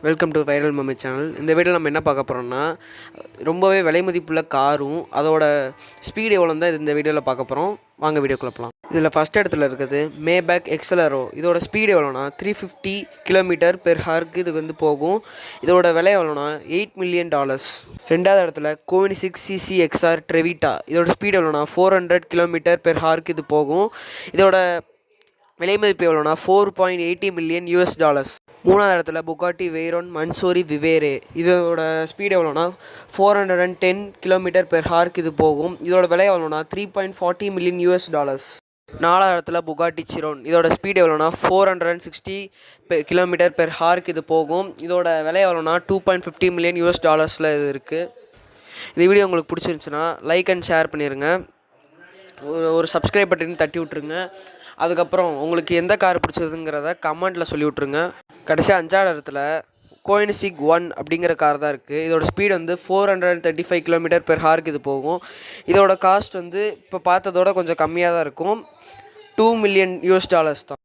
Welcome to viral mummy channel. இந்த வீடியோவில் நம்ம என்ன பார்க்க போகிறோம்னா, ரொம்பவே விலை மதிப்புள்ள காரும் அதோட ஸ்பீடு எவ்வளோன்னு தான் இந்த வீடியோவில் பார்க்க போகிறோம். வாங்க வீடியோக்குள்ள போகலாம். இதில் ஃபஸ்ட் இடத்துல இருக்குது மேபேக் எக்ஸலரோ. இதோட ஸ்பீடு எவ்வளோனா 350 km/h இதுக்கு வந்து போகும். இதோட விலை எவ்வளோனா $8 million. ரெண்டாவது இடத்துல கோவினி 6cc XR ட்ரெவிட்டா. இதோட ஸ்பீடு எவ்வளோனா 400 km/h இது போகும். இதோட விலை மதிப்பு எவ்வளோனா $4.80 million. மூணாவது இடத்துல புகாட்டி வெய்ரோன் மன்சோரி விவேரே. இதோட ஸ்பீடு எவ்வளோனா 410 km/h இது போகும். இதோட விலை எவ்வளோனா $3.40 million. நாலாவது இடத்துல புகாட்டி சிரோன். இதோட ஸ்பீடு எவ்வளோனா 460 km/h இது போகும். இதோட விலை எவ்வளோனா $2.50 million இது இருக்குது. இந்த வீடியோ உங்களுக்கு பிடிச்சிருந்துச்சுன்னா லைக் அண்ட் ஷேர் பண்ணிடுங்க. ஒரு சப்ஸ்கிரைப் பட்டன் தட்டி விட்ருங்க. அதுக்கப்புறம் உங்களுக்கு எந்த கார் பிடிச்சதுங்கிறத கமெண்ட்டில் சொல்லி விட்ருங்க. கடைசியாக அஞ்சாவது இடத்துல கோயினிசிக் 1 அப்படிங்கிற கார் தான் இருக்குது. இதோட ஸ்பீடு வந்து 435 km/h இது போகும். இதோட காஸ்ட் வந்து இப்போ பார்த்ததோட கொஞ்சம் கம்மியாக தான் இருக்கும். $2 million தான்.